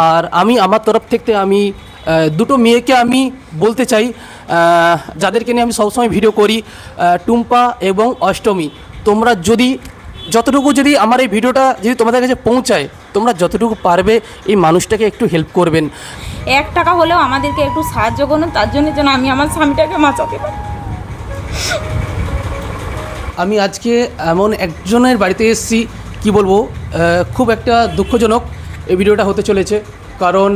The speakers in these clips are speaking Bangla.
আর আমি আমার তরফ থেকে আমি দুটো মেয়েকে আমি বলতে চাই, যাদেরকে নিয়ে আমি সবসময় ভিডিও করি, টুম্পা এবং অষ্টমী, তোমরা যতটুকু যদি আমার এই ভিডিওটা যদি তোমাদের কাছে পৌঁছায়, তোমরা যতটুকু পারবে এই মানুষটাকে একটু হেল্প করবেন। 1 টাকা হলেও আমাদেরকে একটু সাহায্য করুন, তার জন্য যেন আমি আমার স্বামীটাকে বাঁচাতে পারি। আমি আজকে এমন একজনের বাড়িতে এসেছি, কি বলবো, খুব একটা দুঃখজনক এই ভিডিওটা হতে চলেছে। কারণ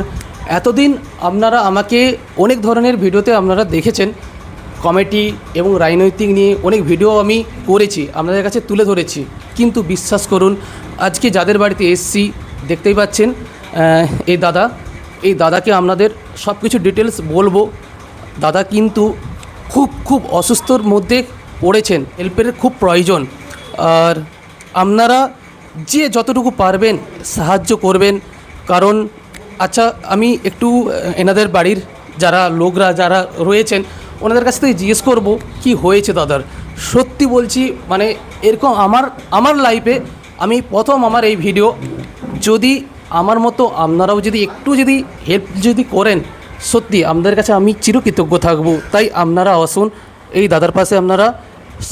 এতদিন আপনারা আমাকে অনেক ধরনের ভিডিওতে আপনারা দেখেছেন, কমেডি এবং রাজনৈতিক নিয়ে অনেক ভিডিও আমি করেছি, আপনাদের কাছে তুলে ধরেছি। কিন্তু বিশ্বাস করুন, আজকে যাদের বাড়িতে এসেছি দেখতেই পাচ্ছেন, এই দাদাকে আপনাদের সব কিছু ডিটেলস বলবো। দাদা কিন্তু খুব অসুস্থর মধ্যে পড়েছেন, হেল্পের খুব প্রয়োজন। আর আপনারা যে যতটুকু পারবেন সাহায্য করবেন। কারণ আচ্ছা, আমি একটু এনাদের বাড়ির লোকরা যারা রয়েছেন ওনাদের কাছ থেকে জিজ্ঞেস করব কি হয়েছে দাদার। সত্যি বলছি, মানে এরকম আমার লাইফে আমি প্রথম আমার এই ভিডিও। যদি আমার মতো আপনারাও যদি একটু হেল্প করেন, সত্যি আপনাদের কাছে আমি চিরকৃতজ্ঞ থাকব। তাই আপনারা আসুন, এই দাদার পাশে আপনারা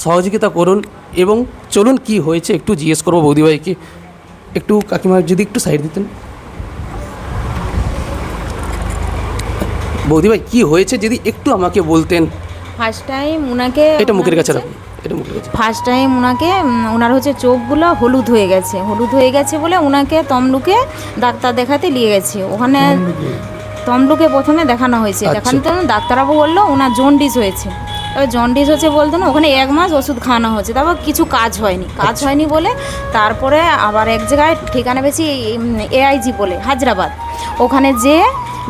সহযোগিতা করুন। এবং চলুন কি হয়েছে একটু জিজ্ঞেস করবো বৌদিভাইকে। একটু কাকিমা যদি একটু সাইড দিতেন। বৌদিভাই কি হয়েছে যদি একটু আমাকে বলতেন। ফার্স্ট টাইম ওনাকে, এটা মুখের কাছে রাখুন, এটা মুখের কাছে। ফার্স্ট টাইম ওনার হচ্ছে চোখগুলো হলুদ হয়ে গেছে বলে ওনাকে তমলুকে ডাক্তার দেখাতে নিয়ে গেছে। ওখানে তমলুকে প্রথমে দেখানো হয়েছে। দেখানোর জন্য ডাক্তারবাবু বললো ওনার জন্ডিস হয়েছে। তবে জন্ডিস হচ্ছে বলতো না, ওখানে 1 মাস ওষুধ খাওয়ানো হচ্ছে, তারপর কিছু কাজ হয়নি বলে তারপরে আবার এক জায়গায় ঠিকানা পেয়েছি, AIG বলে হায়দ্রাবাদ। ওখানে যে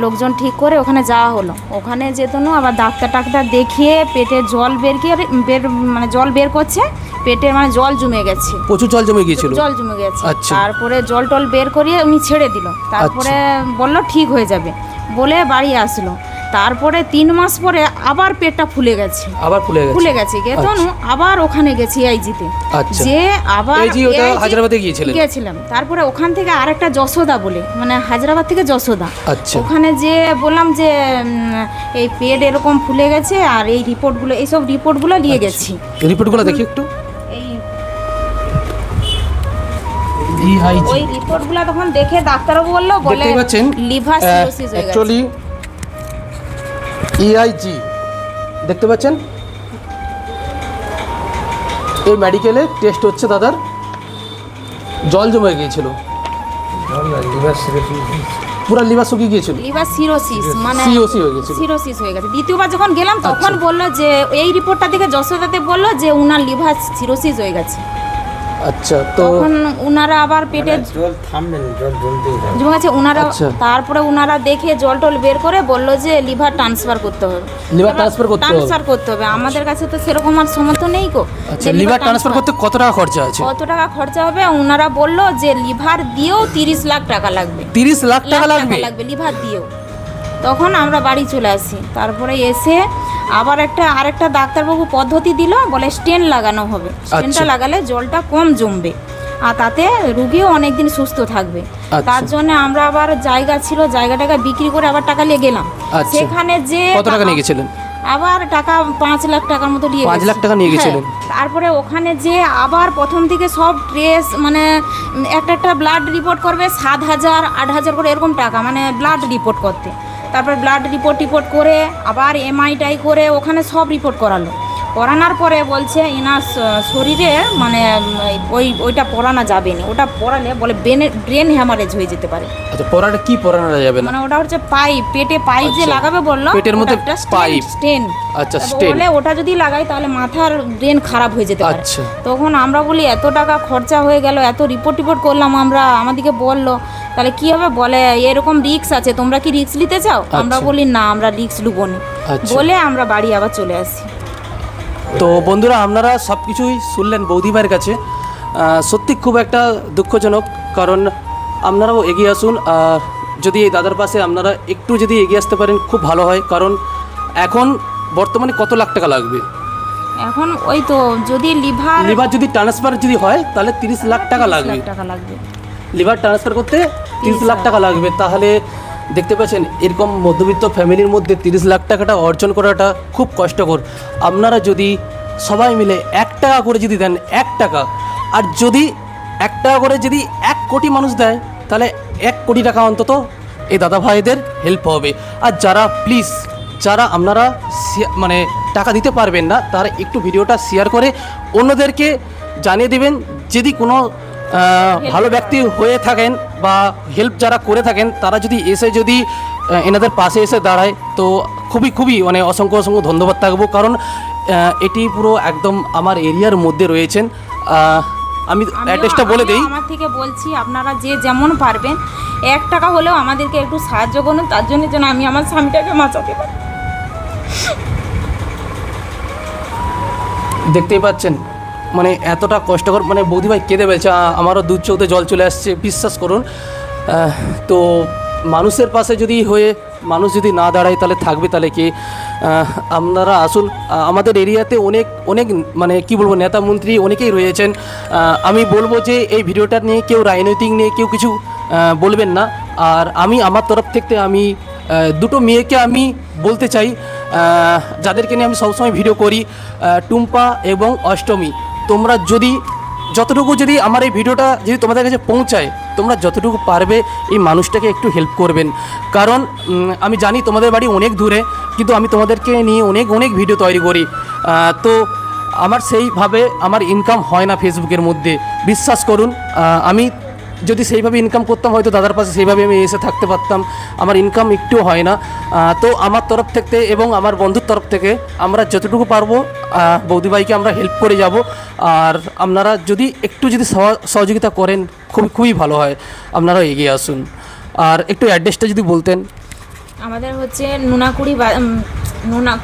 লোকজন ঠিক করে ওখানে যাওয়া হলো। ওখানে যেত না, আবার ডাক্তার দেখিয়ে পেটে জল জল বের করছে, পেটে জল জমে গেছে, প্রচুর জল জমে গিয়েছিল, আচ্ছা। তারপরে জল টল বের করিয়ে উনি ছেড়ে দিল। তারপরে বলল ঠিক হয়ে যাবে বলে বাড়ি আসলো। তারপরে 3 মাস পরে আবার পেটটা ফুলে গেছে, আবার ওখানে গেছি AIG-তে, যে আবার হায়দ্রাবাদে গিয়েছিলাম। তারপরে ওখান থেকে আরেকটা যশোদা বলে, হায়দ্রাবাদ থেকে যশোদা, ওখানে যে বললাম যে এই পেট এরকম ফুলে গেছে আর এই এইসব রিপোর্টগুলো নিয়ে গেছি। রিপোর্টগুলো দেখি একটু। ওই রিপোর্টগুলো তখন দেখে ডাক্তারবাবু বললো বলে লিভার সিরোসিস হয়ে গেছে। AIG দেখতে পাচ্ছেন, এই মেডিকেলে টেস্ট হচ্ছে দাদার, জল জমে গিয়েছিল, পুরো লিভার শুকিয়ে গিয়েছিল, লিভার সিরোসিস সিরোসিস হয়ে গেছে। দ্বিতীয়বার যখন গেলাম তখন বললো যে এই রিপোর্টটা দেখে যশোদাতে বললো যে উনার লিভার সিরোসিস হয়ে গেছে। আচ্ছা, তো তখন উনারা আবার পেটে জল থামবেন, জল জমতেই জমে গেছে উনারা। তারপরে উনারা দেখে জল টল বের করে বললো যে লিভার ট্রান্সফার করতে হবে। আমাদের কাছে তো সেরকম আর সামর্থ্য নেই গো। লিভার ট্রান্সফার করতে কত টাকা খরচা হবে? ওনারা বললো যে লিভার দিয়েও 30 লাখ টাকা লাগবে। 30 লাখ টাকা লাগবে লিভার দিয়েও। তখন আমরা বাড়ি চলে আসি। তারপরে এসে আবার আরেকটা ডাক্তারবাবু পদ্ধতি দিল, বলে স্টেন লাগানো হবে। স্টেনটা লাগালে জলটা কম জমবে আর তাতে রুগীও অনেকদিন সুস্থ থাকবে। তার জন্য আমরা আবার জায়গাটাকে বিক্রি করে আবার টাকা নিয়ে গেলাম। সেখানে যে কত টাকা নিয়ে গেছিলেন? আবার টাকা 5 লাখ টাকার মতো নিয়ে 5 লাখ টাকা নিয়ে গেছিলেন। তারপরে ওখানে যে আবার প্রথম থেকে সব ট্রেস একটা ব্লাড রিপোর্ট করবে 7,000 8,000 করে এরকম টাকা, ব্লাড রিপোর্ট করতে। তারপর ব্লাড রিপোর্ট করে আবার MRI করে ওখানে সব রিপোর্ট করানোর পরে বলছে এনার শরীরে ওইটা পরানো যাবে না, ওটা পরালে বলে ব্রেন হ্যামারেজ হয়ে যেতে পারে। আচ্ছা, কি পরানো যাবে না? ওটা হচ্ছে পাইপ, পেটে পাইপ যে লাগাবে বললো, পেটের মধ্যে পাইপ, স্টেন। আচ্ছা, স্টেন বলে ওটা যদি লাগাই তাহলে মাথার ব্রেন খারাপ হয়ে যেতে পারে। তখন আমরা বলি এত টাকা খরচা হয়ে গেল, এত রিপোর্ট করলাম আমরা, আমাদেরকে বললো তাহলে কি হবে, বলে এরকম রিস্ক আছে, তোমরা কি রিস্ক নিতে চাও? আমরা বলি না, আমরা রিস্ক নেবো না বলে আমরা বাড়ি আবার চলে আসি। তো বন্ধুরা, আপনারা সব কিছুই শুনলেন বৌদিভাইয়ের কাছে। সত্যি খুব একটা দুঃখজনক, কারণ আপনারাও এগিয়ে আসুন। আর যদি এই দাদার পাশে আপনারা একটু যদি এগিয়ে আসতে পারেন খুব ভালো হয়। কারণ এখন বর্তমানে কত লাখ টাকা লাগবে? এখন ওই তো যদি লিভার যদি ট্রান্সফার হয় তাহলে 30 লাখ টাকা লাগবে। লিভার ট্রান্সফার করতে 30 লাখ টাকা লাগবে, তাহলে দেখতে পাচ্ছেন এরকম মধ্যবিত্ত ফ্যামিলির মধ্যে 30 লাখ টাকাটা অর্জন করাটা খুব কষ্টকর। আপনারা যদি সবাই মিলে 1 টাকা করে যদি দেন, 1 টাকা, আর যদি 1 টাকা করে যদি 1 কোটি মানুষ দেয়, তাহলে 1 কোটি টাকা অন্তত এই দাদা ভাইদের হেল্প হবে। আর যারা প্লিজ যারা আপনারা মানে টাকা দিতে পারবেন না, তারা একটু ভিডিওটা শেয়ার করে অন্যদেরকে জানিয়ে দেবেন। যদি কোনো ভালো ব্যক্তি হয়ে থাকেন বা হেল্প যারা করে থাকেন, তারা যদি এসে যদি এনাদের পাশে এসে দাঁড়ায়, তো খুবই মানে অসংখ্য ধন্যবাদ থাকবো। কারণ এটি পুরো একদম আমার এরিয়ার মধ্যে রয়েছেন। আমি অ্যাড্রেসটা বলে দিই। আমার থেকে বলছি, আপনারা যে যেমন পারবেন 1 টাকা হলেও আমাদেরকে একটু সাহায্য করুন, তার জন্য যেন আমি আমার স্বামীটাকে বাঁচাতে পারি। দেখতেই পাচ্ছেন মানে এতটা কষ্টকর, মানে বৌদিভাই কেঁদে ফেলছে, আমারও দু চোখে জল চলে আসছে, বিশ্বাস করুন। তো মানুষের পাশে যদি হয়ে মানুষ যদি না দাঁড়ায়, তাহলে থাকবে তাহলে কে? আপনারা আসুন, আমাদের এরিয়াতে অনেক মানে কি বলবো, নেতা মন্ত্রী অনেকেই রয়েছেন। আমি বলবো যে এই ভিডিওটা নিয়ে কেউ রাজনৈতিক নিয়ে কেউ কিছু বলবেন না। আর আমি আমার তরফ থেকে আমি দুটো মেয়েকে আমি বলতে চাই, যাদেরকে নিয়ে আমি সবসময় ভিডিও করি, টুম্পা এবং অষ্টমী। তোমরা যদি যতটুকু যদি আমার এই ভিডিওটা যদি তোমাদের কাছে পৌঁছায়, তোমরা যতটুকু পারবে এই মানুষটাকে একটু হেল্প করবেন। কারণ আমি জানি তোমাদের বাড়ি অনেক দূরে, কিন্তু আমি তোমাদেরকে নিয়ে অনেক ভিডিও তৈরি করি। তো আমার সেইভাবে আমার ইনকাম হয় না ফেসবুকের মধ্যে, বিশ্বাস করুন। আমি যদি সেইভাবে ইনকাম করতাম, হয়তো দাদার পাশে সেইভাবে আমি এসে থাকতে পারতাম। আমার ইনকাম একটুও হয় না। তো আমার তরফ থেকে এবং আমার বন্ধুর তরফ থেকে আমরা যতটুকু পারবো বৌদিভাইকে আমরা হেল্প করে যাব। আর আপনারা যদি একটু যদি সহযোগিতা করেন, খুবই ভালো হয়। আপনারা এগিয়ে আসুন। আর একটু অ্যাড্রেসটা যদি বলতেন। আমাদের হচ্ছে নুনাকুড়ি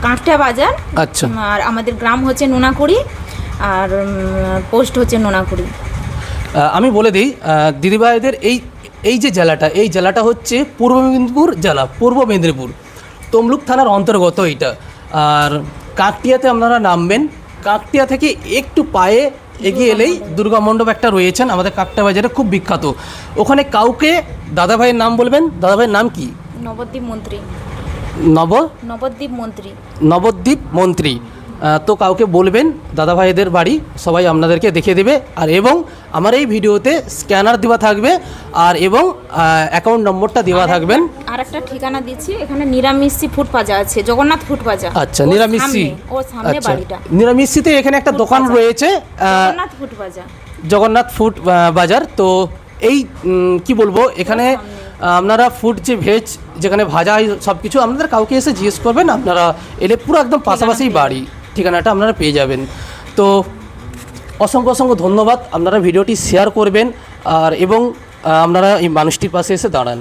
কাঁকটা বাজার। আচ্ছা। আর আমাদের গ্রাম হচ্ছে নুনাকুড়ি, আর পোস্ট হচ্ছে নুনাকুড়ি। আমি বলে দিই দিদিভাইদের এই যে জেলাটা, এই জেলাটা হচ্ছে পূর্ব মেদিনীপুর জেলা, পূর্ব মেদিনীপুর তমলুক থানার অন্তর্গত এইটা। আর কাকটিয়াতে আপনারা নামবেন, কাকটিয়া থেকে একটু পায়ে এগিয়ে এলেই দুর্গা মণ্ডপ একটা রয়েছেন, আমাদের কাকটা বাজারে খুব বিখ্যাত। ওখানে কাউকে দাদাভাইয়ের নাম বলবেন। দাদাভাইয়ের নাম কি? নবদ্বীপ মন্ত্রী। নবদ্বীপ মন্ত্রী। তো কাউকে বলবেন দাদাভাইদের বাড়ি, সবাই আপনাদেরকে দেখিয়ে দেবে। আর এবং আমার এই ভিডিওতে স্ক্যানার দেওয়া থাকবে, আর এবং অ্যাকাউন্ট নম্বরটা দেওয়া থাকবেন। আর একটা ঠিকানা দিচ্ছি, এখানে নিরামিষি ফুড পাজা আছে, জগন্নাথ ফুড পাজা। আচ্ছা, নিরামিষি। ও সামনে বাড়িটা নিরামিষিতে এখানে একটা দোকান রয়েছে, জগন্নাথ ফুড বাজার। তো এই কি বলবো, এখানে আপনারা ফুড যে ভেজ যেখানে ভাজা হয় সব কিছু, আপনাদের কাউকে এসে জিজ্ঞেস করবেন, আপনারা এলে পুরো একদম পাশাপাশি বাড়ি, ঠিকানাটা আপনারা পেয়ে যাবেন। তো অসংখ্য ধন্যবাদ। আপনারা ভিডিওটি শেয়ার করবেন আর এবং আপনারা এই মানুষটির পাশে এসে দাঁড়ান।